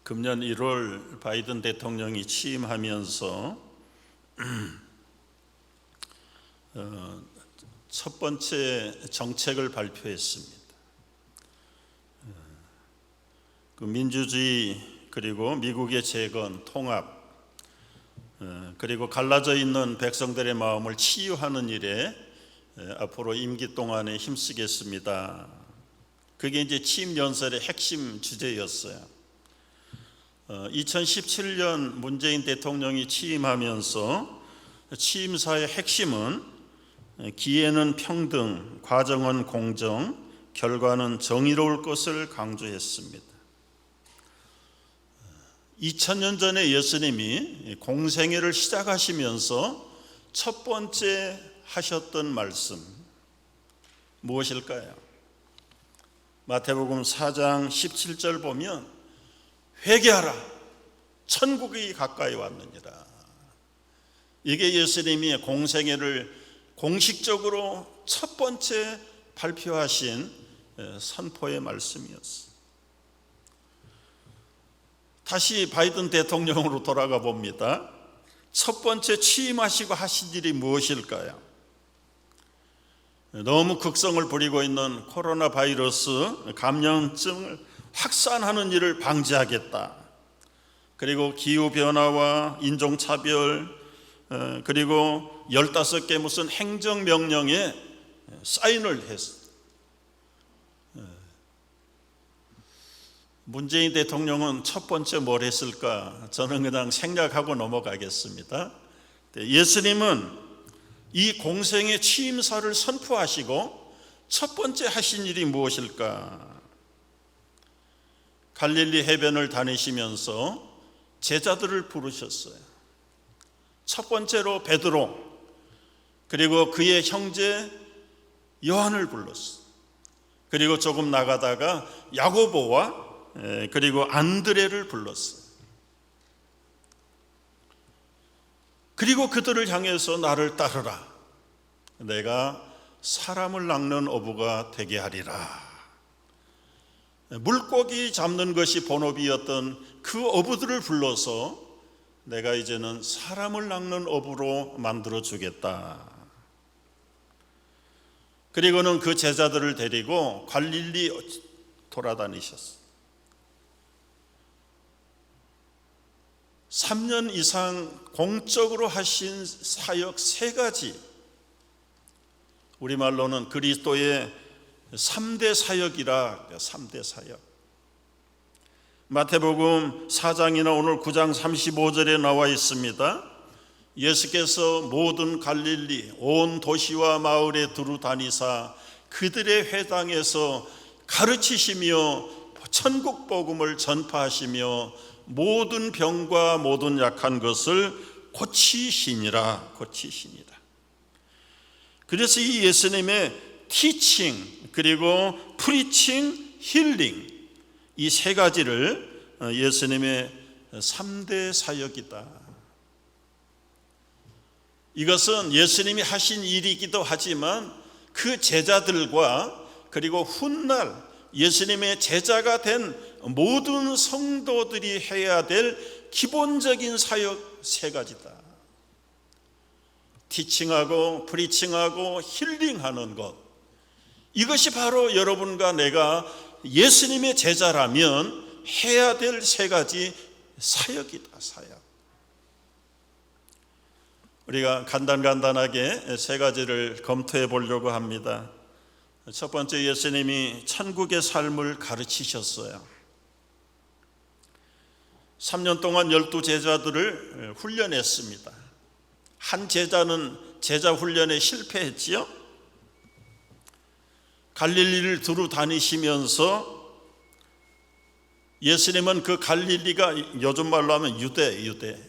금년 1월 바이든 대통령이 취임하면서 첫 번째 정책을 발표했습니다. 그 민주주의 그리고 미국의 재건, 통합 그리고 갈라져 있는 백성들의 마음을 치유하는 일에 앞으로 임기 동안에 힘쓰겠습니다. 그게 이제 취임 연설의 핵심 주제였어요. 2017년 문재인 대통령이 취임하면서 취임사의 핵심은 기회는 평등, 과정은 공정, 결과는 정의로울 것을 강조했습니다. 2000년 전에 예수님이 공생애를 시작하시면서 첫 번째 하셨던 말씀 무엇일까요? 마태복음 4장 17절 보면 회개하라, 천국이 가까이 왔느니라. 이게 예수님이 공생애를 공식적으로 첫 번째 발표하신 선포의 말씀이었어요. 다시 바이든 대통령으로 돌아가 봅니다. 첫 번째 취임하시고 하신 일이 무엇일까요? 너무 극성을 부리고 있는 코로나 바이러스 감염증을 확산하는 일을 방지하겠다. 그리고 기후변화와 인종차별 그리고 15개 무슨 행정명령에 사인을 했습니다. 문재인 대통령은 첫 번째 뭘 했을까? 저는 그냥 생략하고 넘어가겠습니다. 예수님은 이 공생의 취임사를 선포하시고 첫 번째 하신 일이 무엇일까? 갈릴리 해변을 다니시면서 제자들을 부르셨어요. 첫 번째로 베드로 그리고 그의 형제 요한을 불렀어요. 그리고 조금 나가다가 야고보와 그리고 안드레를 불렀어요. 그리고 그들을 향해서 나를 따르라. 내가 사람을 낚는 어부가 되게 하리라. 물고기 잡는 것이 본업이었던 그 어부들을 불러서 내가 이제는 사람을 낚는 어부로 만들어 주겠다. 그리고는 그 제자들을 데리고 갈릴리 돌아다니셨어요. 3년 이상 공적으로 하신 사역 3가지, 우리말로는 그리스도의 3대 사역이라. 3대 사역. 마태복음 4장이나 오늘 9장 35절에 나와 있습니다. 예수께서 모든 갈릴리 온 도시와 마을에 두루 다니사 그들의 회당에서 가르치시며 천국 복음을 전파하시며 모든 병과 모든 약한 것을 고치시니라. 그래서 이 예수님의 티칭 그리고 프리칭, 힐링 이 3가지를 예수님의 3대 사역이다. 이것은 예수님이 하신 일이기도 하지만 그 제자들과 그리고 훗날 예수님의 제자가 된 모든 성도들이 해야 될 기본적인 사역 3가지다. 티칭하고 프리칭하고 힐링하는 것, 이것이 바로 여러분과 내가 예수님의 제자라면 해야 될 3가지 사역이다. 사역. 우리가 간단하게 3가지를 검토해 보려고 합니다. 첫 번째, 예수님이 천국의 삶을 가르치셨어요. 3년 동안 12제자들을 훈련했습니다. 한 제자는 제자 훈련에 실패했지요. 갈릴리를 두루 다니시면서 예수님은 그 갈릴리가 요즘 말로 하면 유대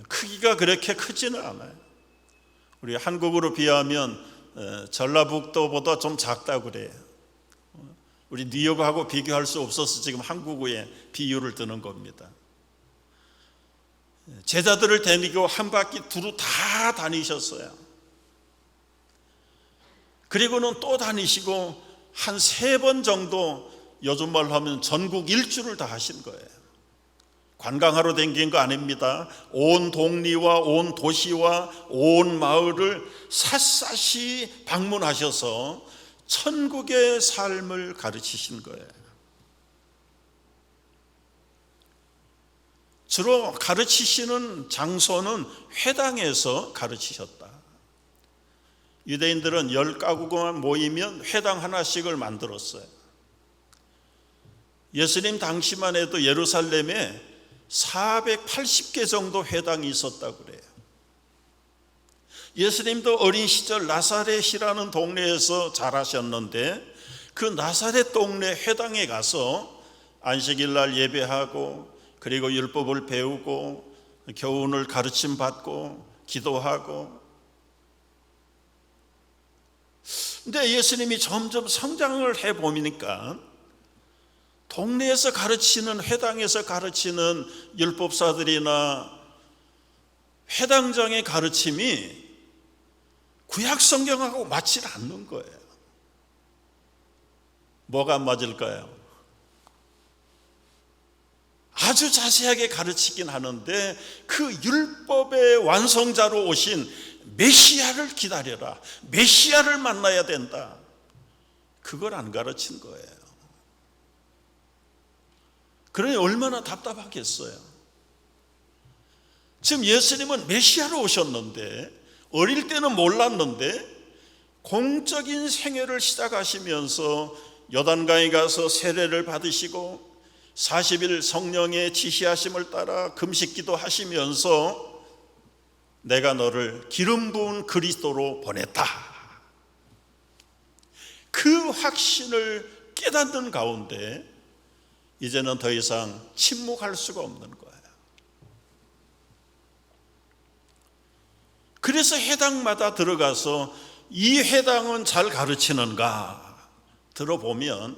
크기가 그렇게 크지는 않아요. 우리 한국으로 비하면 전라북도보다 좀 작다고 그래요. 우리 뉴욕하고 비교할 수 없어서 지금 한국의 비유를 드는 겁니다. 제자들을 데리고 한 바퀴 두루 다 다니셨어요. 그리고는 또 다니시고 한 3번 정도 요즘 말로 하면 전국 일주를 다 하신 거예요. 관광하러 다닌 거 아닙니다. 온 동리와 온 도시와 온 마을을 샅샅이 방문하셔서 천국의 삶을 가르치신 거예요. 주로 가르치시는 장소는 회당에서 가르치셨다. 유대인들은 10가구만 모이면 회당 하나씩을 만들었어요. 예수님 당시만 해도 예루살렘에 480개 정도 회당이 있었다고 그래요. 예수님도 어린 시절 나사렛이라는 동네에서 자라셨는데 그 나사렛 동네 회당에 가서 안식일 날 예배하고 그리고 율법을 배우고 교훈을 가르침 받고 기도하고. 근데 예수님이 점점 성장을 해보니까 동네에서 가르치는, 회당에서 가르치는 율법사들이나 회당장의 가르침이 구약 성경하고 맞지 않는 거예요. 뭐가 안 맞을까요? 아주 자세하게 가르치긴 하는데 그 율법의 완성자로 오신 메시아를 기다려라, 메시아를 만나야 된다, 그걸 안 가르친 거예요. 그러니 얼마나 답답하겠어요. 지금 예수님은 메시아로 오셨는데, 어릴 때는 몰랐는데 공적인 생애를 시작하시면서 요단강에 가서 세례를 받으시고 40일 성령의 지시하심을 따라 금식기도 하시면서 내가 너를 기름 부은 그리스도로 보냈다, 그 확신을 깨닫는 가운데 이제는 더 이상 침묵할 수가 없는 거예요. 그래서 회당마다 들어가서 이 회당은 잘 가르치는가 들어보면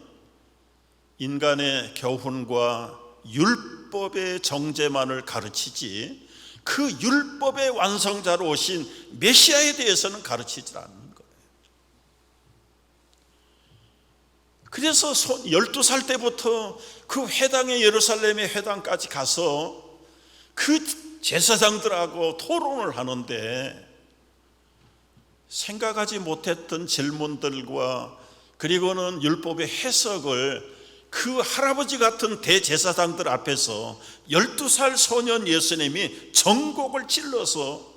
인간의 교훈과 율법의 정죄만을 가르치지 그 율법의 완성자로 오신 메시아에 대해서는 가르치지 않는 거예요. 그래서 12살 때부터 그 회당에, 예루살렘의 회당까지 가서 그 제사장들하고 토론을 하는데 생각하지 못했던 질문들과 그리고는 율법의 해석을 그 할아버지 같은 대제사장들 앞에서 12살 소년 예수님이 전곡을 찔러서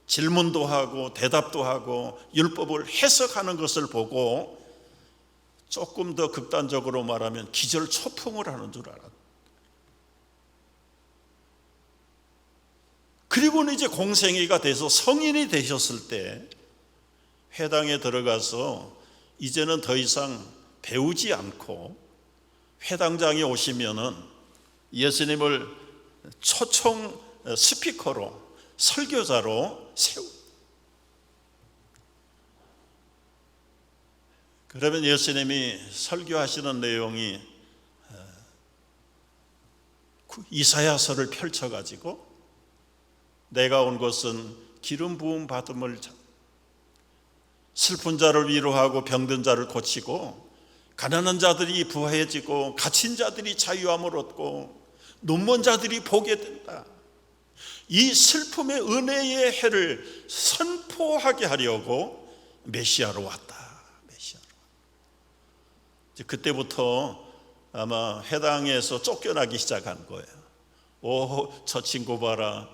질문도 하고 대답도 하고 율법을 해석하는 것을 보고 조금 더 극단적으로 말하면 기절초풍을 하는 줄 알았다. 그리고는 이제 공생애가 돼서 성인이 되셨을 때 회당에 들어가서 이제는 더 이상 배우지 않고 회당장이 오시면은 예수님을 초청 스피커로, 설교자로 그러면 예수님이 설교하시는 내용이 이사야서를 펼쳐가지고 내가 온 것은 기름 부음 받음을, 슬픈 자를 위로하고 병든 자를 고치고 가난한 자들이 부해지고 갇힌 자들이 자유함을 얻고 눈먼 자들이 보게 된다, 이 슬픔의 은혜의 해를 선포하게 하려고 메시아로 왔다. 메시아로. 이제 그때부터 아마 회당에서 쫓겨나기 시작한 거예요. 오, 저 친구 봐라,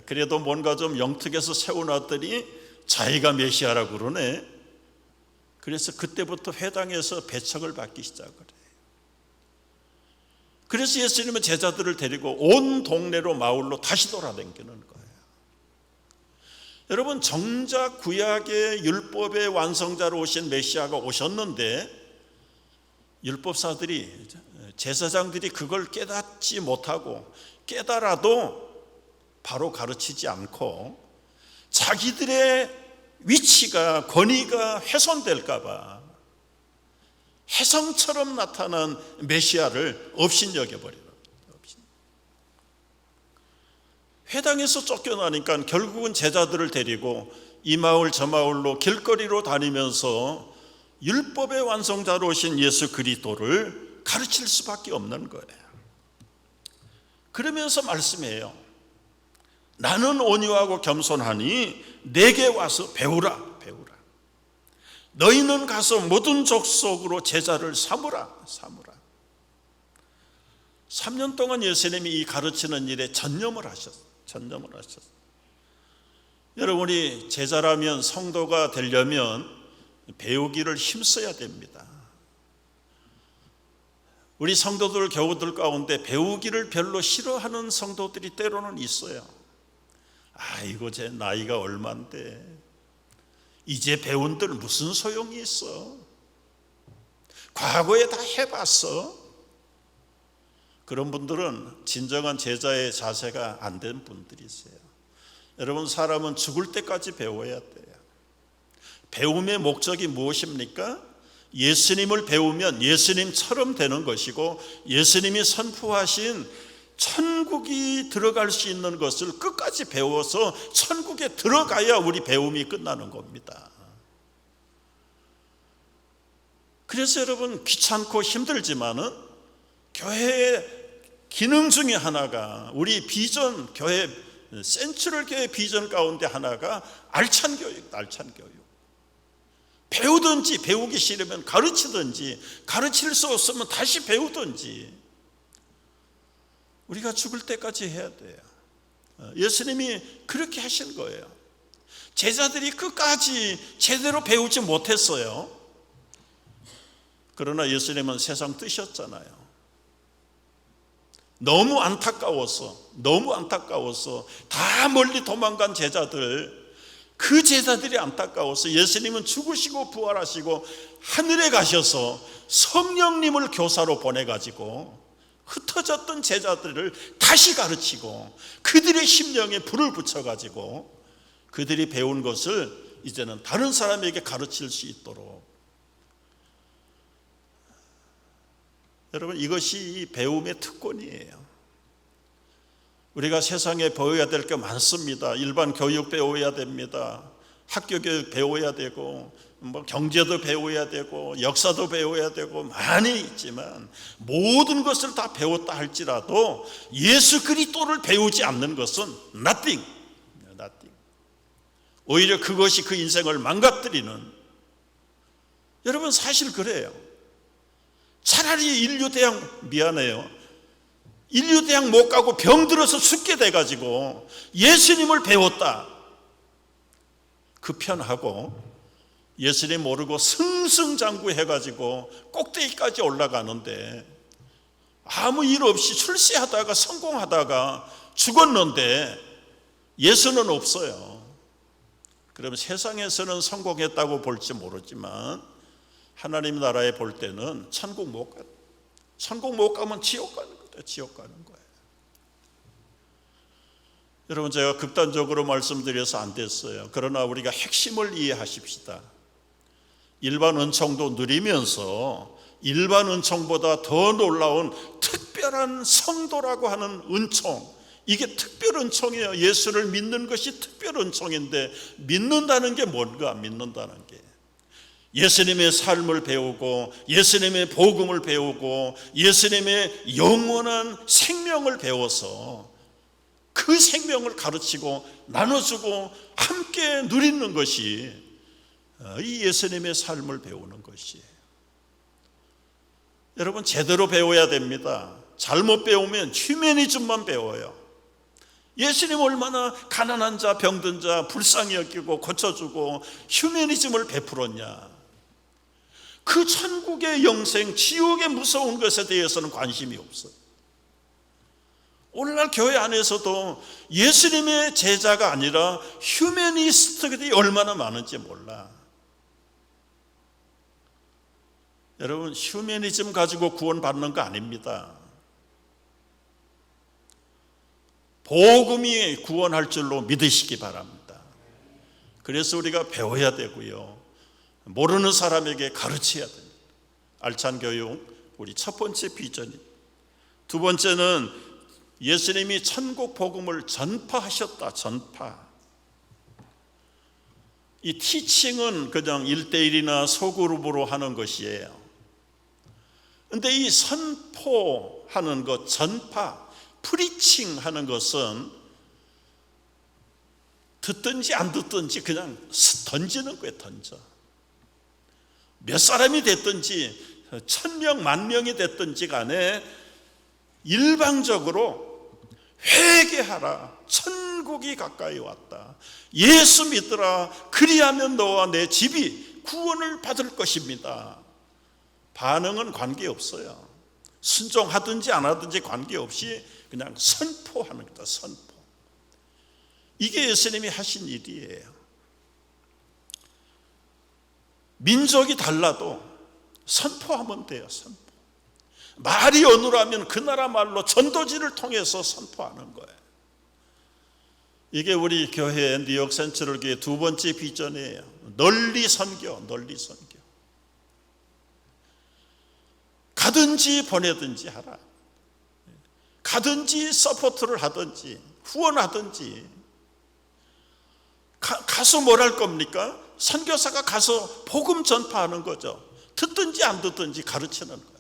그래도 뭔가 좀 영특해서 세워놨더니 자기가 메시아라고 그러네. 그래서 그때부터 회당에서 배척을 받기 시작을 해요. 그래서 예수님은 제자들을 데리고 온 동네로, 마을로 다시 돌아다니는 거예요. 여러분, 정작 구약의 율법의 완성자로 오신 메시아가 오셨는데 율법사들이, 제사장들이 그걸 깨닫지 못하고 깨달아도 바로 가르치지 않고 자기들의 위치가, 권위가 훼손될까 봐 혜성처럼 나타난 메시아를 업신여겨버리는 거예요. 회당에서 쫓겨나니까 결국은 제자들을 데리고 이 마을 저 마을로 길거리로 다니면서 율법의 완성자로 오신 예수 그리스도를 가르칠 수밖에 없는 거예요. 그러면서 말씀해요. 나는 온유하고 겸손하니 내게 와서 배우라. 너희는 가서 모든 족속으로 제자를 삼으라. 3년 동안 예수님이 이 가르치는 일에 전념을 하셨어요. 여러분이 제자라면, 성도가 되려면 배우기를 힘써야 됩니다. 우리 성도들, 교우들 가운데 배우기를 별로 싫어하는 성도들이 때로는 있어요. 아이고, 제 나이가 얼만데 이제 배운들 무슨 소용이 있어? 과거에 다 해봤어. 그런 분들은 진정한 제자의 자세가 안 된 분들이세요. 여러분, 사람은 죽을 때까지 배워야 돼요. 배움의 목적이 무엇입니까? 예수님을 배우면 예수님처럼 되는 것이고, 예수님이 선포하신 천국이 들어갈 수 있는 것을 끝까지 배워서 천국에 들어가야 우리 배움이 끝나는 겁니다. 그래서 여러분, 귀찮고 힘들지만은 교회의 기능 중에 하나가, 우리 비전, 교회 센트럴 교회 비전 가운데 하나가 알찬 교육. 배우든지, 배우기 싫으면 가르치든지, 가르칠 수 없으면 다시 배우든지, 우리가 죽을 때까지 해야 돼요. 예수님이 그렇게 하신 거예요. 제자들이 끝까지 제대로 배우지 못했어요. 그러나 예수님은 세상 뜨셨잖아요. 너무 안타까워서 다 멀리 도망간 제자들, 그 제자들이 안타까워서 예수님은 죽으시고 부활하시고 하늘에 가셔서 성령님을 교사로 보내가지고 흩어졌던 제자들을 다시 가르치고 그들의 심령에 불을 붙여가지고 그들이 배운 것을 이제는 다른 사람에게 가르칠 수 있도록. 여러분, 이것이 배움의 특권이에요. 우리가 세상에 배워야 될 게 많습니다. 일반 교육 배워야 됩니다. 학교 교육 배워야 되고, 경제도 배워야 되고, 역사도 배워야 되고, 많이 있지만 모든 것을 다 배웠다 할지라도 예수 그리스도를 배우지 않는 것은 nothing. 오히려 그것이 그 인생을 망가뜨리는. 여러분, 사실 그래요. 차라리 인류대학, 미안해요, 인류대학 못 가고 병들어서 죽게 돼가지고 예수님을 배웠다, 그 편하고, 예수님 모르고 승승장구해가지고 꼭대기까지 올라가는데 아무 일 없이 출세하다가 성공하다가 죽었는데 예수는 없어요. 그러면 세상에서는 성공했다고 볼지 모르지만 하나님 나라에 볼 때는 천국 못 가. 천국 못 가면 지옥 가는 거예요. 지옥 가는 거예요. 여러분, 제가 극단적으로 말씀드려서 안 됐어요. 그러나 우리가 핵심을 이해하십시다. 일반 은총도 누리면서 일반 은총보다 더 놀라운 특별한 성도라고 하는 은총, 이게 특별 은총이에요. 예수를 믿는 것이 특별 은총인데, 믿는다는 게 뭔가? 믿는다는 게 예수님의 삶을 배우고, 예수님의 복음을 배우고, 예수님의 영원한 생명을 배워서 그 생명을 가르치고 나눠주고 함께 누리는 것이 이 예수님의 삶을 배우는 것이에요. 여러분, 제대로 배워야 됩니다. 잘못 배우면 휴머니즘만 배워요. 예수님 얼마나 가난한 자, 병든 자 불쌍히 여기고 고쳐주고 휴머니즘을 베풀었냐. 그 천국의 영생, 지옥의 무서운 것에 대해서는 관심이 없어요. 오늘날 교회 안에서도 예수님의 제자가 아니라 휴머니스트들이 얼마나 많은지 몰라. 여러분, 휴머니즘 가지고 구원받는 거 아닙니다. 복음이 구원할 줄로 믿으시기 바랍니다. 그래서 우리가 배워야 되고요, 모르는 사람에게 가르쳐야 됩니다. 알찬 교육, 우리 첫 번째 비전입니다. 두 번째는 예수님이 천국 복음을 전파하셨다. 전파. 이 티칭은 그냥 1대1이나 소그룹으로 하는 것이에요. 근데 이 선포하는 것, 전파, 프리칭 하는 것은 듣든지 안 듣든지 그냥 던지는 거예요. 던져. 몇 사람이 됐든지 1000명, 10,000명이 됐든지 간에 일방적으로 회개하라, 천국이 가까이 왔다, 예수 믿으라, 그리하면 너와 내 집이 구원을 받을 것입니다. 반응은 관계없어요. 순종하든지 안 하든지 관계없이 그냥 선포하는 거다. 선포. 이게 예수님이 하신 일이에요. 민족이 달라도 선포하면 돼요. 선포. 말이 어느라면 그 나라 말로 전도지를 통해서 선포하는 거예요. 이게 우리 교회 뉴욕 센트럴 교회 두 번째 비전이에요. 널리 선교, 널리 선교. 가든지 보내든지 하라. 가든지 서포트를 하든지 후원하든지. 가서 뭘 할 겁니까? 선교사가 가서 복음 전파하는 거죠. 듣든지 안 듣든지 가르치는 거예요.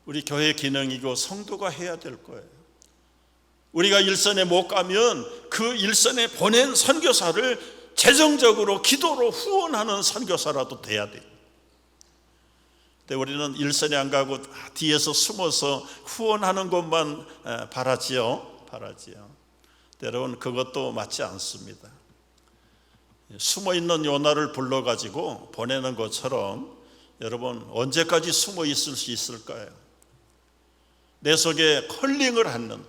우리 교회 기능이고 성도가 해야 될 거예요. 우리가 일선에 못 가면 그 일선에 보낸 선교사를 재정적으로 기도로 후원하는 선교사라도 돼야 돼요. 근데 우리는 일선에 안 가고 뒤에서 숨어서 후원하는 것만 바라지요. 여러분, 그것도 맞지 않습니다. 숨어있는 요나를 불러가지고 보내는 것처럼 여러분, 언제까지 숨어 있을 수 있을까요? 내 속에 컬링을 했는데,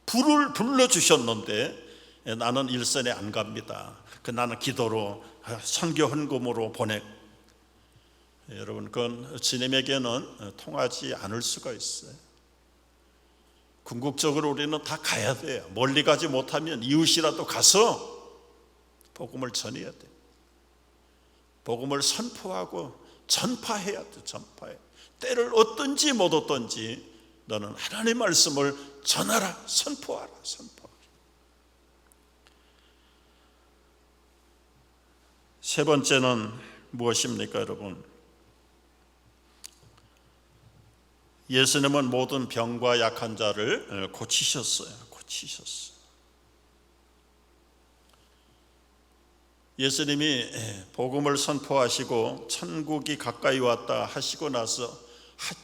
불을 불러주셨는데 나는 일선에 안 갑니다. 나는 기도로 선교 헌금으로 보내. 여러분, 그건 주님에게는 통하지 않을 수가 있어요. 궁극적으로 우리는 다 가야 돼요. 멀리 가지 못하면 이웃이라도 가서 복음을 전해야 돼요. 복음을 선포하고 전파해야 돼. 전파해. 때를 얻든지 못 얻든지 너는 하나님의 말씀을 전하라, 선포하라, 선포하라. 세 번째는 무엇입니까, 여러분? 예수님은 모든 병과 약한 자를 고치셨어요. 예수님이 복음을 선포하시고 천국이 가까이 왔다 하시고 나서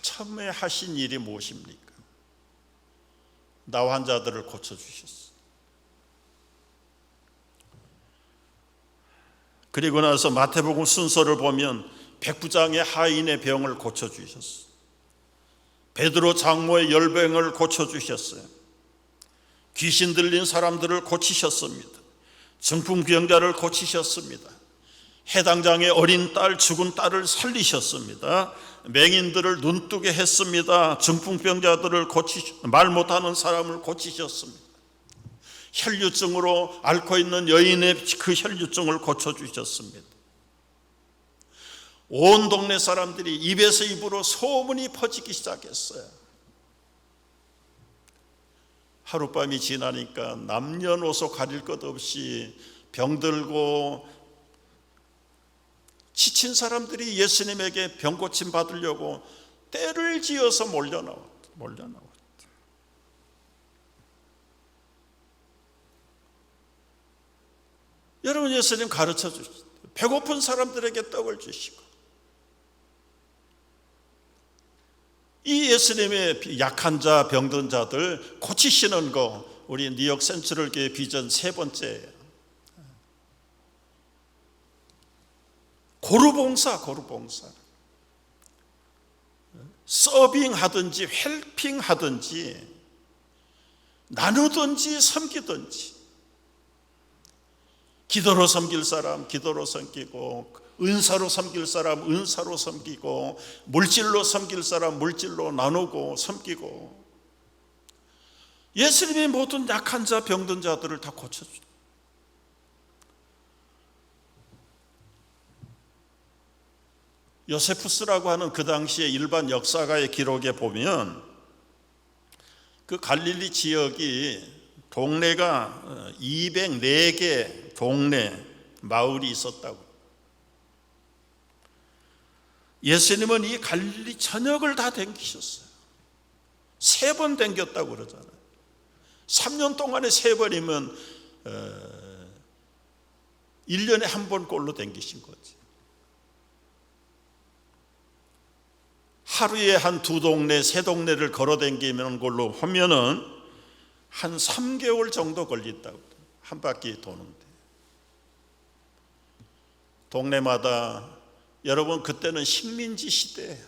처음에 하신 일이 무엇입니까? 나와 환자들을 고쳐주셨어요. 그리고 나서 마태복음 순서를 보면 백부장의 하인의 병을 고쳐주셨어요. 베드로 장모의 열병을 고쳐주셨어요. 귀신 들린 사람들을 고치셨습니다. 중풍병자를 고치셨습니다. 해당장의 어린 딸, 죽은 딸을 살리셨습니다. 맹인들을 눈뜨게 했습니다. 중풍병자들을 말 못하는 사람을 고치셨습니다. 혈류증으로 앓고 있는 여인의 그 혈류증을 고쳐주셨습니다. 온 동네 사람들이 입에서 입으로 소문이 퍼지기 시작했어요. 하룻밤이 지나니까 남녀노소 가릴 것 없이 병들고 지친 사람들이 예수님에게 병 고침 받으려고 떼를 지어서 몰려 나왔다. 여러분, 예수님 가르쳐 주시죠. 배고픈 사람들에게 떡을 주시고, 이 예수님의 약한 자, 병든 자들 고치시는 거, 우리 뉴욕 센트럴 교회 비전 세 번째예요. 고루봉사. 서빙하든지 헬핑하든지 나누든지 섬기든지, 기도로 섬길 사람 기도로 섬기고, 은사로 섬길 사람 은사로 섬기고, 물질로 섬길 사람 물질로 나누고 섬기고, 예수님이 모든 약한 자, 병든 자들을 다 고쳐주죠. 요세푸스라고 하는 그 당시의 일반 역사가의 기록에 보면 그 갈릴리 지역이 동네가 204개 동네 마을이 있었다고. 예수님은 이 갈릴리 전역을 다 댕기셨어요. 3번 댕겼다고 그러잖아요. 3년 동안에 3번이면 1년에 한 번 꼴로 댕기신 거지. 하루에 한 2동네, 3동네를 걸어 댕기는 걸로 하면은 한 3개월 정도 걸린다고. 한 바퀴 도는데. 동네마다, 여러분 그때는 식민지 시대예요.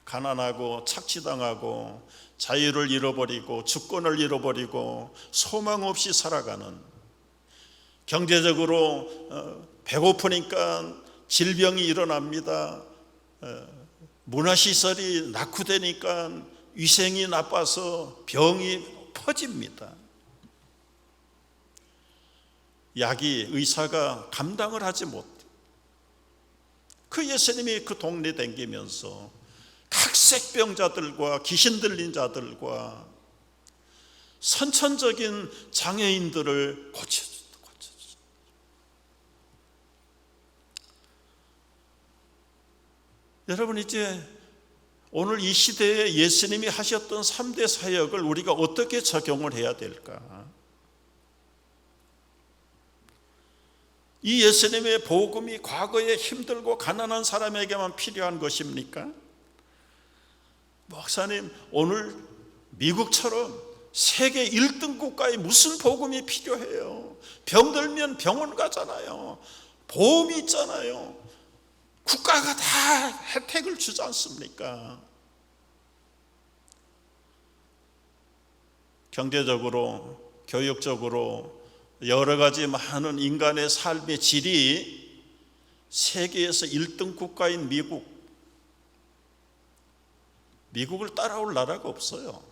가난하고 착취당하고 자유를 잃어버리고 주권을 잃어버리고 소망 없이 살아가는, 경제적으로 배고프니까 질병이 일어납니다. 문화시설이 낙후되니까 위생이 나빠서 병이 퍼집니다. 약이, 의사가 감당을 하지 못해. 그 예수님이 그 동네 댕기면서 각색병자들과 귀신 들린 자들과 선천적인 장애인들을 고쳐주셨어요. 여러분, 이제 오늘 이 시대에 예수님이 하셨던 3대 사역을 우리가 어떻게 적용을 해야 될까? 이 예수님의 복음이 과거에 힘들고 가난한 사람에게만 필요한 것입니까? 목사님, 오늘 미국처럼 세계 1등 국가에 무슨 복음이 필요해요? 병들면 병원 가잖아요. 보험이 있잖아요. 국가가 다 혜택을 주지 않습니까? 경제적으로, 교육적으로 여러 가지 많은 인간의 삶의 질이 세계에서 1등 국가인 미국을 따라올 나라가 없어요.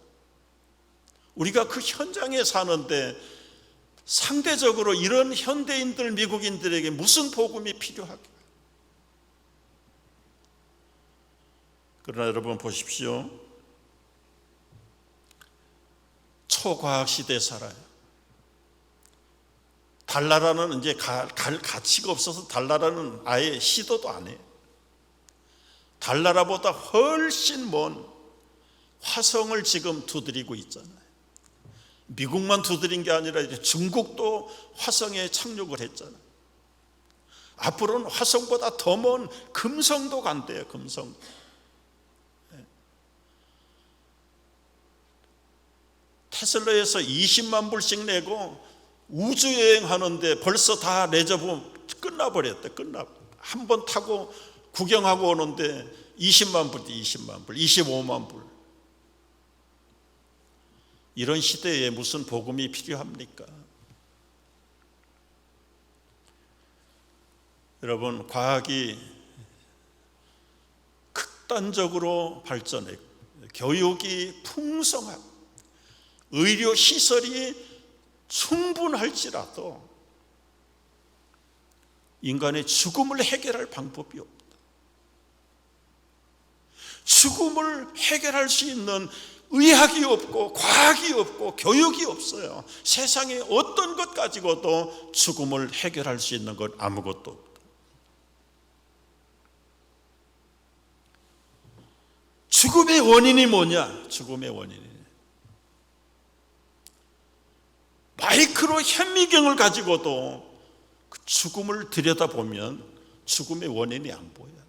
우리가 그 현장에 사는데 상대적으로 이런 현대인들, 미국인들에게 무슨 복음이 필요하게? 그러나 여러분 보십시오. 초과학 시대에 살아요. 달나라는 이제 갈 가치가 없어서 달나라는 아예 시도도 안 해요. 달나라보다 훨씬 먼 화성을 지금 두드리고 있잖아요. 미국만 두드린 게 아니라 이제 중국도 화성에 착륙을 했잖아요. 앞으로는 화성보다 더 먼 금성도 간대요. 금성. 테슬라에서 20만 불씩 내고 우주여행 하는데 벌써 다 레저브 끝나버렸대. 한 번 타고 구경하고 오는데 20만 불, 25만 불. 이런 시대에 무슨 복음이 필요합니까? 여러분, 과학이 극단적으로 발전해, 교육이 풍성하고 의료 시설이 충분할지라도 인간의 죽음을 해결할 방법이 없다. 죽음을 해결할 수 있는 의학이 없고 과학이 없고 교육이 없어요. 세상에 어떤 것 가지고도 죽음을 해결할 수 있는 것 아무것도 없다. 죽음의 원인이 뭐냐? 죽음의 원인이 마이크로 현미경을 가지고도 그 죽음을 들여다보면 죽음의 원인이 안 보여요.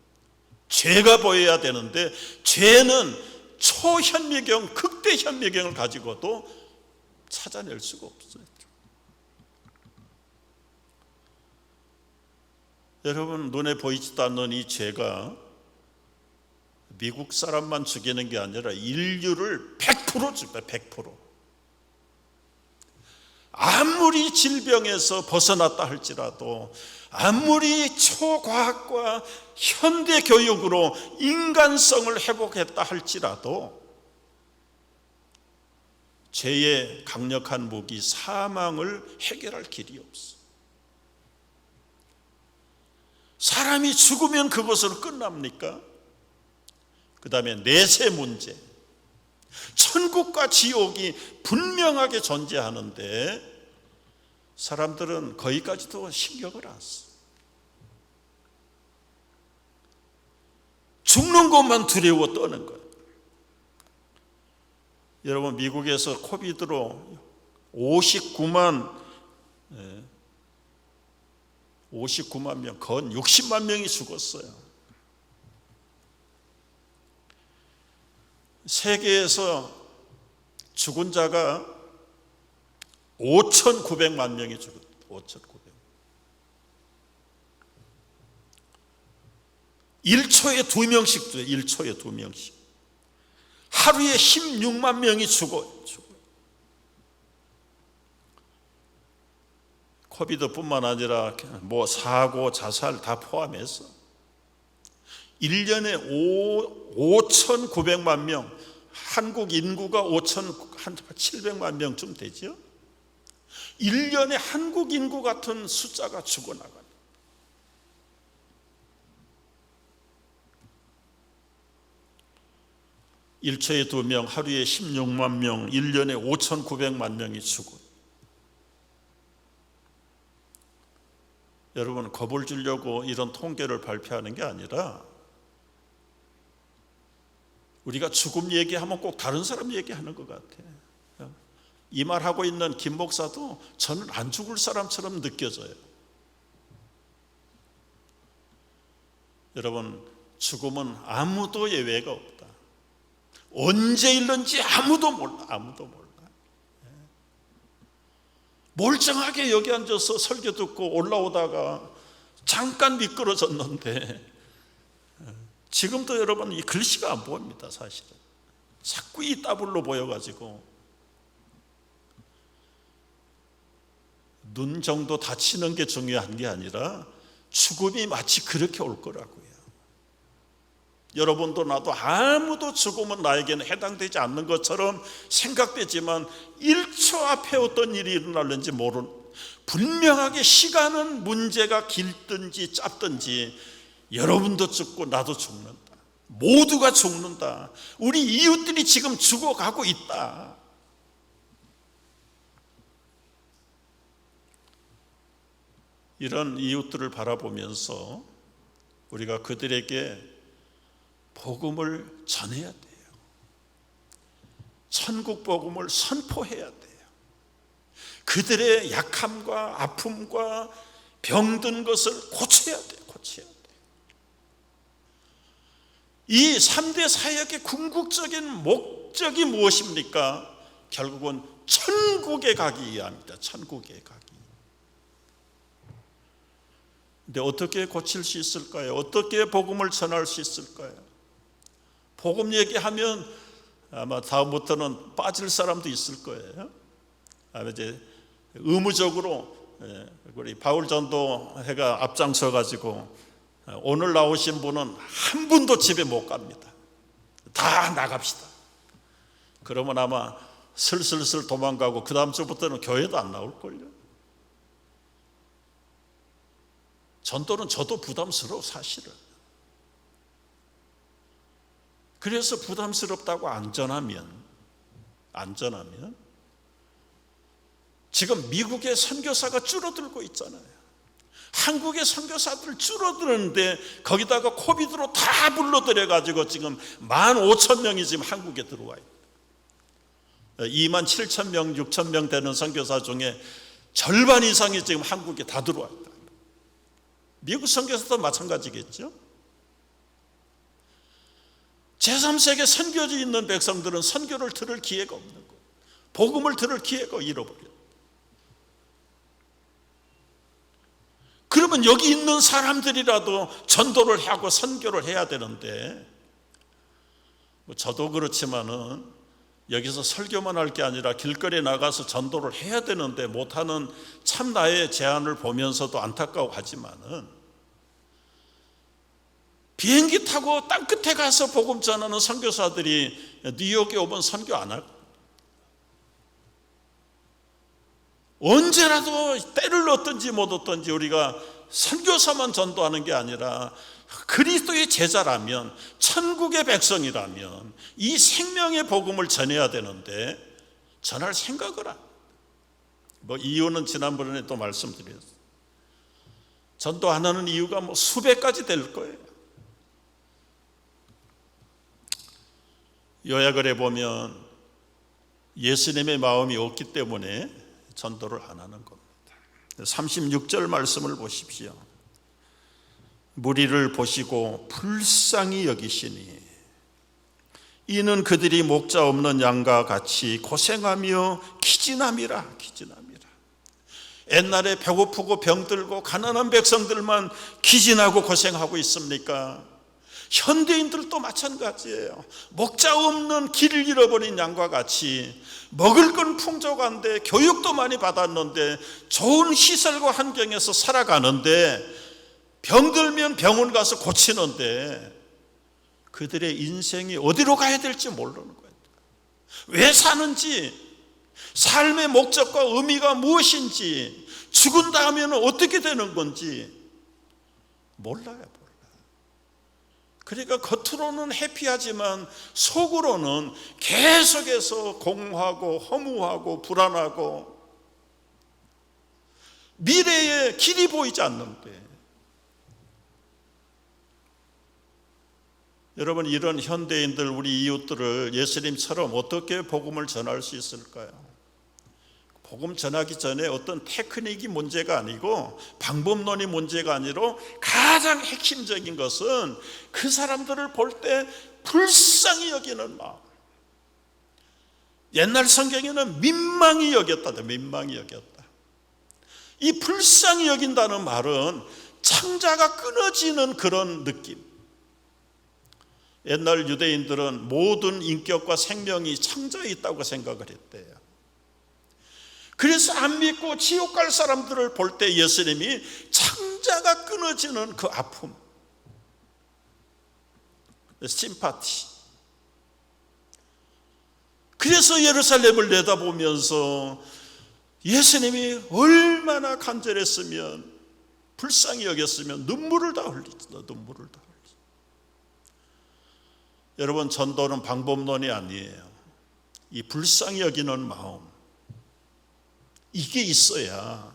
죄가 보여야 되는데 죄는 초현미경, 극대현미경을 가지고도 찾아낼 수가 없어요. 여러분, 눈에 보이지도 않는 이 죄가 미국 사람만 죽이는 게 아니라 인류를 100% 죽여요. 100%. 아무리 질병에서 벗어났다 할지라도, 아무리 초과학과 현대교육으로 인간성을 회복했다 할지라도 죄의 강력한 무기 사망을 해결할 길이 없어. 사람이 죽으면 그것으로 끝납니까? 그 다음에 내세 문제, 천국과 지옥이 분명하게 존재하는데 사람들은 거기까지도 신경을 안 써. 죽는 것만 두려워 떠는 거예요. 여러분, 미국에서 코비드로 59만 명, 건 60만 명이 죽었어요. 세계에서 죽은 자가 5,900만 명이 죽었어요. 5,900만. 1초에 2명씩 죽어요. 1초에 2명씩. 하루에 16만 명이 죽어요. 코비드뿐만 아니라 뭐 사고, 자살 다 포함해서 1년에 5,900만 명, 한국 인구가 5,700만 명쯤 되죠. 1년에 한국 인구 같은 숫자가 죽어나가요. 일초에 2명, 하루에 16만 명, 1년에 5,900만 명이 죽어요. 여러분, 겁을 주려고 이런 통계를 발표하는 게 아니라 우리가 죽음 얘기하면 꼭 다른 사람 얘기하는 것 같아요. 이 말하고 있는 김 목사도 저는 안 죽을 사람처럼 느껴져요. 여러분, 죽음은 아무도 예외가 없다. 언제 일는지 아무도 몰라. 멀쩡하게 여기 앉아서 설교 듣고 올라오다가 잠깐 미끄러졌는데 지금도 여러분 이 글씨가 안 보입니다. 사실은 자꾸 이 따블로 보여가지고 눈 정도 다치는 게 중요한 게 아니라 죽음이 마치 그렇게 올 거라고요. 여러분도 나도 아무도 죽음은 나에게는 해당되지 않는 것처럼 생각되지만 1초 앞에 어떤 일이 일어날는지 모르는, 분명하게 시간은 문제가 길든지 짧든지 여러분도 죽고 나도 죽는다. 모두가 죽는다. 우리 이웃들이 지금 죽어가고 있다. 이런 이웃들을 바라보면서 우리가 그들에게 복음을 전해야 돼요. 천국 복음을 선포해야 돼요. 그들의 약함과 아픔과 병든 것을 고쳐야 돼요. 이 3대 사역의 궁극적인 목적이 무엇입니까? 결국은 천국에 가기 위함이다. 천국에 가기. 근데 어떻게 고칠 수 있을까요? 어떻게 복음을 전할 수 있을까요? 복음 얘기하면 아마 다음부터는 빠질 사람도 있을 거예요. 이제 의무적으로 우리 바울 전도회가 앞장서 가지고 오늘 나오신 분은 한 분도 집에 못 갑니다. 다 나갑시다. 그러면 아마 슬슬 도망가고 그 다음 주부터는 교회도 안 나올걸요. 전도는 저도 부담스러워 사실은. 그래서 부담스럽다고 안전하면 지금 미국의 선교사가 줄어들고 있잖아요. 한국의 선교사들 줄어드는데 거기다가 코비드로 다 불러들여가지고 지금 15,000명이 지금 한국에 들어와 있어요. 27,000명, 6,000명 되는 선교사 중에 절반 이상이 지금 한국에 다 들어와 있다. 미국 선교사도 마찬가지겠죠. 제3세계 선교지 있는 백성들은 선교를 들을 기회가 없는 거예요. 복음을 들을 기회가 잃어버려요. 그러면 여기 있는 사람들이라도 전도를 하고 선교를 해야 되는데, 저도 그렇지만은 여기서 설교만 할 게 아니라 길거리에 나가서 전도를 해야 되는데 못하는 참 나의 제안을 보면서도 안타까워하지만은, 비행기 타고 땅 끝에 가서 복음 전하는 선교사들이 뉴욕에 오면 선교 안 할, 언제라도 때를 얻든지 못 얻든지 우리가 선교사만 전도하는 게 아니라 그리스도의 제자라면, 천국의 백성이라면 이 생명의 복음을 전해야 되는데 전할 생각을 안. 이유는 지난번에 또 말씀드렸어요. 전도 안 하는 이유가 수백 가지 될 거예요. 요약을 해보면 예수님의 마음이 없기 때문에 전도를 안 하는 겁니다. 36절 말씀을 보십시오. 무리를 보시고 불쌍히 여기시니 이는 그들이 목자 없는 양과 같이 고생하며 기진함이라. 옛날에 배고프고 병들고 가난한 백성들만 기진하고 고생하고 있습니까? 현대인들도 마찬가지예요. 목자 없는 길을 잃어버린 양과 같이 먹을 건 풍족한데 교육도 많이 받았는데 좋은 시설과 환경에서 살아가는데 병들면 병원 가서 고치는데 그들의 인생이 어디로 가야 될지 모르는 거예요. 왜 사는지, 삶의 목적과 의미가 무엇인지, 죽은 다음에는 어떻게 되는 건지 몰라요. 그러니까 겉으로는 해피하지만 속으로는 계속해서 공허하고 허무하고 불안하고 미래에 길이 보이지 않는데, 여러분, 이런 현대인들, 우리 이웃들을 예수님처럼 어떻게 복음을 전할 수 있을까요? 복음 전하기 전에 어떤 테크닉이 문제가 아니고 방법론이 문제가 아니라 가장 핵심적인 것은 그 사람들을 볼 때 불쌍히 여기는 마음. 옛날 성경에는 민망히 여겼다. 민망히 여겼다. 이 불쌍히 여긴다는 말은 창자가 끊어지는 그런 느낌. 옛날 유대인들은 모든 인격과 생명이 창자에 있다고 생각을 했대요. 그래서 안 믿고 지옥 갈 사람들을 볼 때 예수님이 창자가 끊어지는 그 아픔, 심파티. 그래서 예루살렘을 내다보면서 예수님이 얼마나 간절했으면, 불쌍히 여겼으면 눈물을 다 흘리죠. 눈물을 다 흘리죠. 여러분, 전도는 방법론이 아니에요. 이 불쌍히 여기는 마음, 이게 있어야.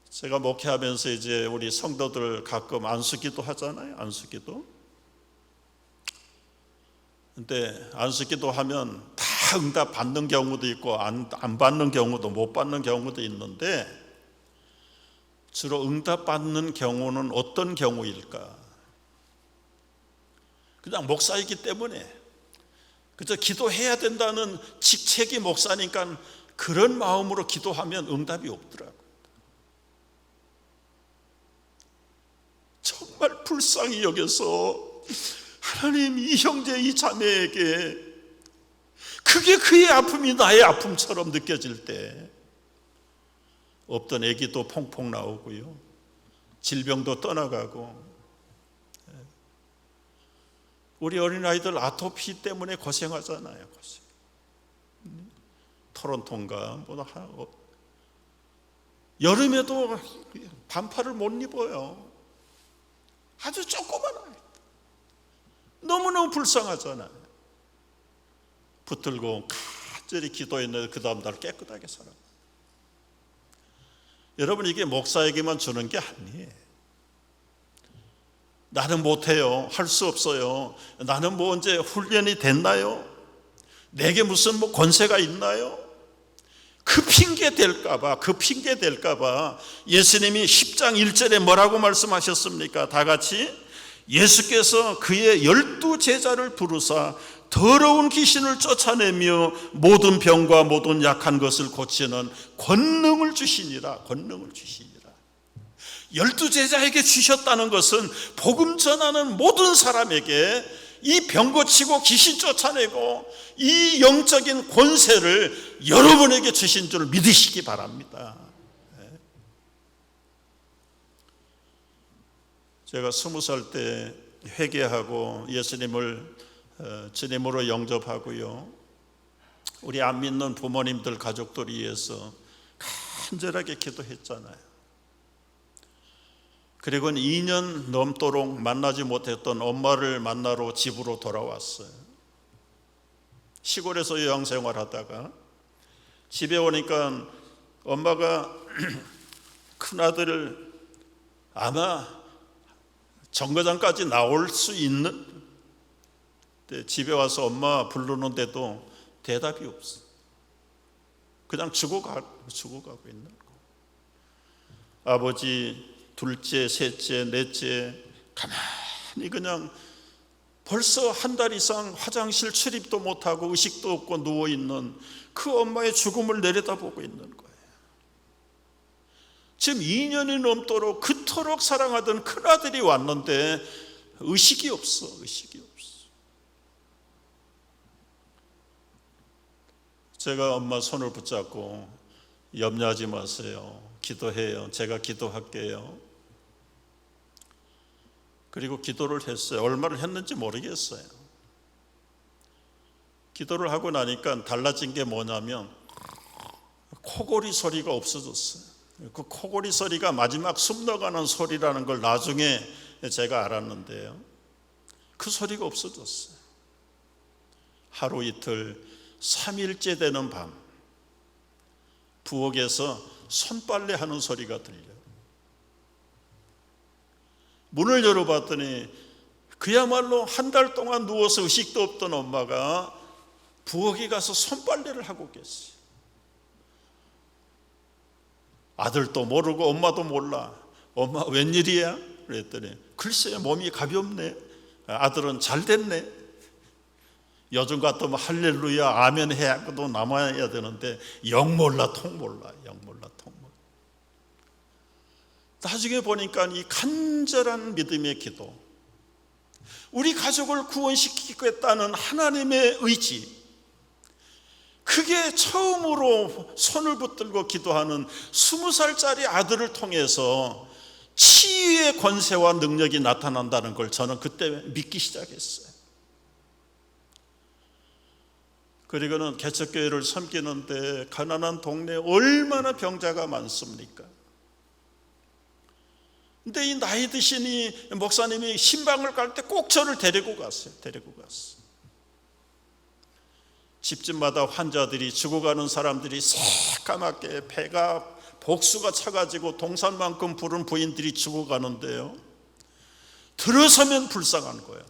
제가 목회하면서 이제 우리 성도들 가끔 안수기도 하잖아요. 안수기도. 근데 안수기도 하면 다 응답 받는 경우도 있고 안 받는 경우도, 못 받는 경우도 있는데, 주로 응답 받는 경우는 어떤 경우일까? 그냥 목사이기 때문에, 그저 기도해야 된다는 직책이 목사니까 그런 마음으로 기도하면 응답이 없더라고요. 정말 불쌍히 여겨서 하나님, 이 형제, 이 자매에게 그게 그의 아픔이 나의 아픔처럼 느껴질 때 없던 아기도 퐁퐁 나오고요, 질병도 떠나가고, 우리 어린아이들 아토피 때문에 고생하잖아요. 토론토인가 여름에도 반팔을 못 입어요. 아주 조그만 아이. 너무너무 불쌍하잖아요. 붙들고 간절히 기도했는데 그 다음 날 깨끗하게 살아. 여러분, 이게 목사에게만 주는 게 아니에요. 나는 못해요, 할 수 없어요, 나는 뭐 언제 훈련이 됐나요, 내게 무슨 뭐 권세가 있나요, 그 핑계 될까봐 예수님이 10장 1절에 뭐라고 말씀하셨습니까? 다 같이. 예수께서 그의 12 제자를 부르사 더러운 귀신을 쫓아내며 모든 병과 모든 약한 것을 고치는 권능을 주시니라. 권능을 주시니라. 12 제자에게 주셨다는 것은 복음 전하는 모든 사람에게 이 병 고치고 귀신 쫓아내고 이 영적인 권세를 여러분에게 주신 줄 믿으시기 바랍니다. 제가 20살 때 회개하고 예수님을 주님으로 영접하고요, 우리 안 믿는 부모님들, 가족들 위해서 간절하게 기도했잖아요. 그리고 2년 넘도록 만나지 못했던 엄마를 만나러 집으로 돌아왔어요. 시골에서 요양생활 하다가 집에 오니까 엄마가 큰아들을 아마 정거장까지 나올 수 있는 근데 집에 와서 엄마 부르는데도 대답이 없어. 그냥 죽어가고 있는 거. 아버지 둘째, 셋째, 넷째 가만히 그냥 벌써 한 달 이상 화장실 출입도 못하고 의식도 없고 누워있는 그 엄마의 죽음을 내려다보고 있는 거예요. 지금 2년이 넘도록 그토록 사랑하던 큰아들이 왔는데 의식이 없어. 제가 엄마 손을 붙잡고 염려하지 마세요. 기도해요. 제가 기도할게요. 그리고 기도를 했어요. 얼마를 했는지 모르겠어요. 기도를 하고 나니까 달라진 게 뭐냐면 코골이 소리가 없어졌어요. 그 코골이 소리가 마지막 숨 넘어가는 소리라는 걸 나중에 제가 알았는데요. 그 소리가 없어졌어요. 하루 이틀 3일째 되는 밤 부엌에서 손빨래 하는 소리가 들려요. 문을 열어봤더니 그야말로 한 달 동안 누워서 의식도 없던 엄마가 부엌에 가서 손빨래를 하고 계세요. 아들도 모르고 엄마도 몰라. 엄마 웬일이야? 그랬더니 글쎄 몸이 가볍네. 아들은 잘 됐네. 요즘 같으면 할렐루야 아멘 해야도 남아야 되는데 영 몰라 통 몰라. 나중에 보니까 이 간절한 믿음의 기도, 우리 가족을 구원시키겠다는 하나님의 의지, 그게 처음으로 손을 붙들고 기도하는 20살짜리 아들을 통해서 치유의 권세와 능력이 나타난다는 걸 저는 그때 믿기 시작했어요. 그리고는 개척교회를 섬기는데 가난한 동네에 얼마나 병자가 많습니까? 근데 이 나이 드신 이 목사님이 신방을 갈 때 꼭 저를 데리고 갔어요. 집집마다 환자들이, 죽어가는 사람들이 새까맣게 배가 복수가 차가지고 동산만큼 부른 부인들이 죽어가는데요, 들어서면 불쌍한 거예요.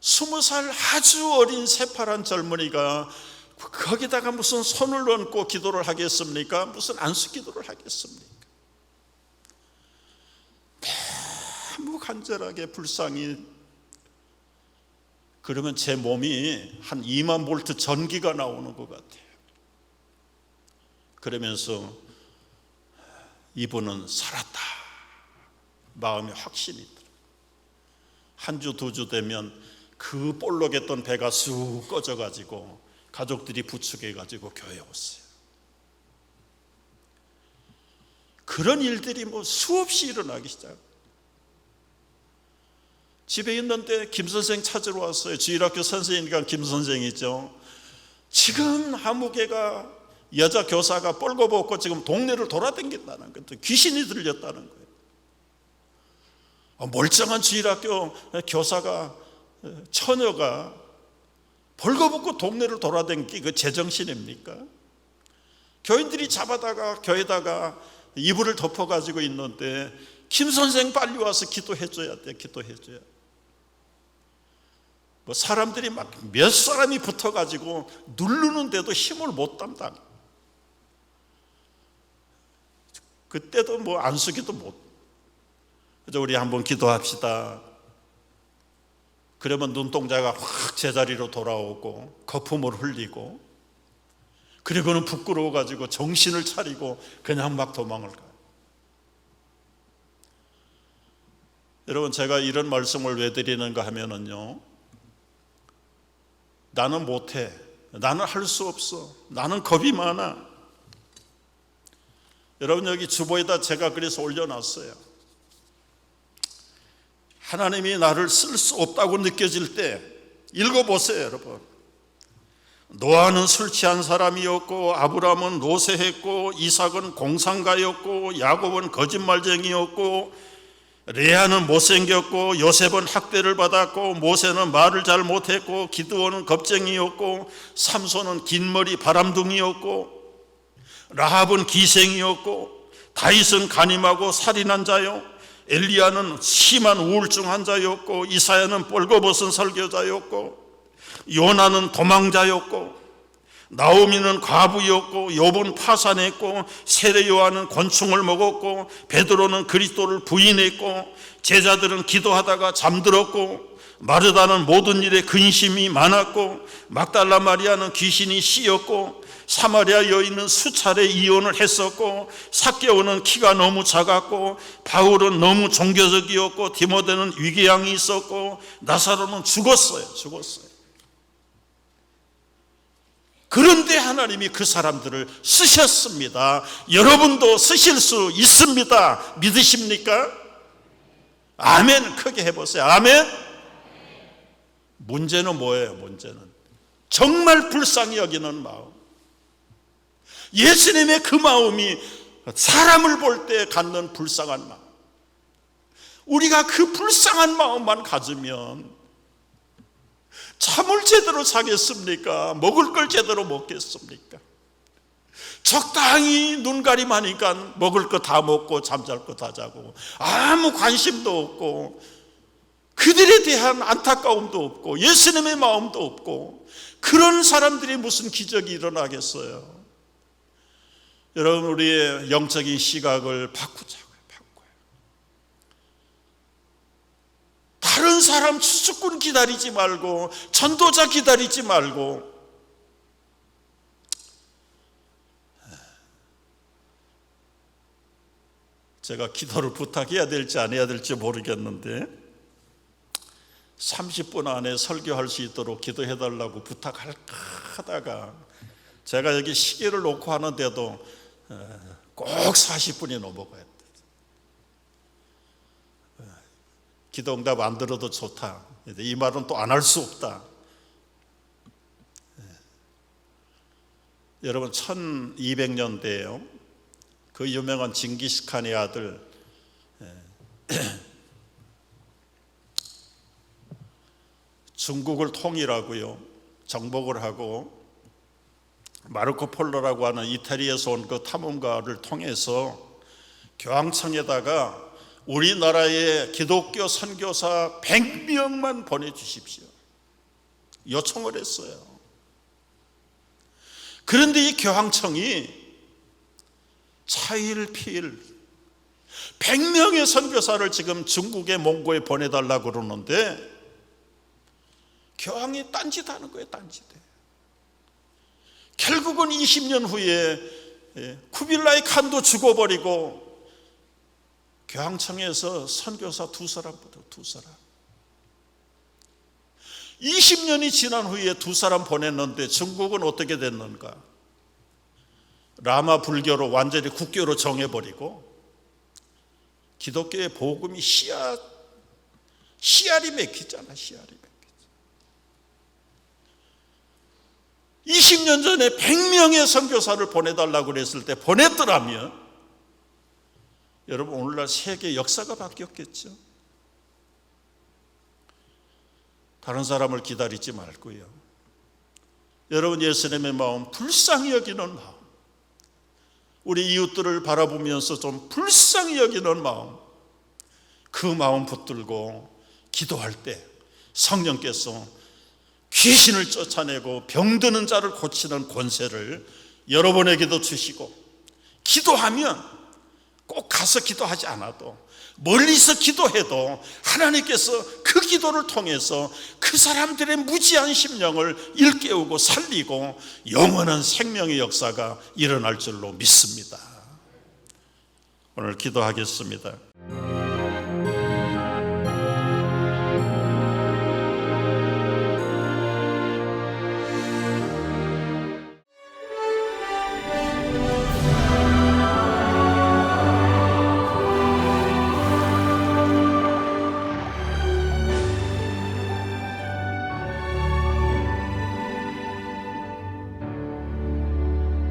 20살 아주 어린 새파란 젊은이가 거기다가 무슨 손을 얹고 기도를 하겠습니까? 무슨 안수 기도를 하겠습니까? 너무 간절하게 불쌍히. 그러면 제 몸이 한 2만 볼트 전기가 나오는 것 같아요. 그러면서 이분은 살았다, 마음에 확신이 들어요. 한 주, 2주 되면 그 볼록했던 배가 쑥 꺼져가지고 가족들이 부축해가지고 교회에 왔어요. 그런 일들이 수없이 일어나기 시작해요. 집에 있는데 김 선생 찾으러 왔어요. 주일학교 선생이니까 김 선생이죠. 지금 아무개가 여자 교사가 뻘거벗고 지금 동네를 돌아다닌다는 거예요. 귀신이 들렸다는 거예요. 멀쩡한 주일학교 교사가, 처녀가 벌거벗고 동네를 돌아다니기 그 제정신입니까? 교인들이 잡아다가 교회다가 이불을 덮어가지고 있는데 김 선생 빨리 와서 기도해줘야 돼. 사람들이 막 몇 사람이 붙어가지고 누르는데도 힘을 못 담당. 그때도 안수기도 못. 그래서 우리 한번 기도합시다. 그러면 눈동자가 확 제자리로 돌아오고 거품을 흘리고, 그리고는 부끄러워가지고 정신을 차리고 그냥 막 도망을 가요. 여러분, 제가 이런 말씀을 왜 드리는가 하면은요, 나는 못해, 나는 할 수 없어, 나는 겁이 많아. 여러분, 여기 주보에다 제가 그래서 올려놨어요. 하나님이 나를 쓸 수 없다고 느껴질 때 읽어보세요. 여러분, 노아는 술 취한 사람이었고, 아브라함은 노쇠했고, 이삭은 공상가였고, 야곱은 거짓말쟁이였고, 레아는 못생겼고, 요셉은 학대를 받았고, 모세는 말을 잘 못했고, 기드온은 겁쟁이였고, 삼손은 긴 머리 바람둥이였고, 라합은 기생이었고, 다윗은 간임하고 살인한 자요, 엘리야는 심한 우울증 환자였고, 이사야는 뻘거벗은 설교자였고, 요나는 도망자였고, 나오미는 과부였고, 욥은 파산했고, 세례 요한은 권총을 먹었고, 베드로는 그리스도를 부인했고, 제자들은 기도하다가 잠들었고, 마르다는 모든 일에 근심이 많았고, 막달라 마리아는 귀신이 씌었고, 사마리아 여인은 수차례 이혼을 했었고, 삭개오는 키가 너무 작았고, 바울은 너무 종교적이었고, 디모데는 위궤양이 있었고, 나사로는 죽었어요. 그런데 하나님이 그 사람들을 쓰셨습니다. 여러분도 쓰실 수 있습니다. 믿으십니까? 아멘. 크게 해보세요. 아멘. 문제는 뭐예요? 문제는 정말 불쌍히 여기는 마음. 예수님의 그 마음이 사람을 볼 때 갖는 불쌍한 마음. 우리가 그 불쌍한 마음만 가지면 잠을 제대로 자겠습니까? 먹을 걸 제대로 먹겠습니까? 적당히 눈가림하니까 먹을 거 다 먹고 잠잘 거 다 자고, 아무 관심도 없고, 그들에 대한 안타까움도 없고, 예수님의 마음도 없고, 그런 사람들이 무슨 기적이 일어나겠어요? 여러분, 우리의 영적인 시각을 바꾸자고요. 다른 사람 추수꾼 기다리지 말고, 전도자 기다리지 말고, 제가 기도를 부탁해야 될지 안 해야 될지 모르겠는데 30분 안에 설교할 수 있도록 기도해달라고 부탁할까 하다가 제가 여기 시계를 놓고 하는데도 꼭 40분이 넘어가야 돼. 기도 응답 안 들어도 좋다. 이 말은 또 안 할 수 없다. 여러분, 1200년대에요. 그 유명한 징기스칸의 아들 중국을 통일하고요, 정복을 하고, 마르코 폴로라고 하는 이태리에서 온 그 탐험가를 통해서 교황청에다가 우리나라의 기독교 선교사 100명만 보내주십시오 요청을 했어요. 그런데 이 교황청이 차일피일 100명의 선교사를 지금 중국의 몽고에 보내달라고 그러는데 교황이 딴짓하는 거예요. 딴짓해. 결국은 20년 후에 쿠빌라이 칸도 죽어버리고 교황청에서 선교사 2사람 보내. 2사람. 20년이 지난 후에 2사람 보냈는데 중국은 어떻게 됐는가? 라마 불교로 완전히 국교로 정해버리고 기독교의 복음이 씨알이 맥히잖아. 씨알이 맥히죠. 20년 전에 100명의 선교사를 보내달라고 그랬을 때 보냈더라면 여러분, 오늘날 세계 역사가 바뀌었겠죠. 다른 사람을 기다리지 말고요, 여러분, 예수님의 마음, 불쌍히 여기는 마음, 우리 이웃들을 바라보면서 좀 불쌍히 여기는 마음, 그 마음 붙들고 기도할 때 성령께서 귀신을 쫓아내고 병드는 자를 고치는 권세를 여러분에게도 주시고, 기도하면 꼭 가서 기도하지 않아도 멀리서 기도해도 하나님께서 그 기도를 통해서 그 사람들의 무지한 심령을 일깨우고 살리고 영원한 생명의 역사가 일어날 줄로 믿습니다. 오늘 기도하겠습니다.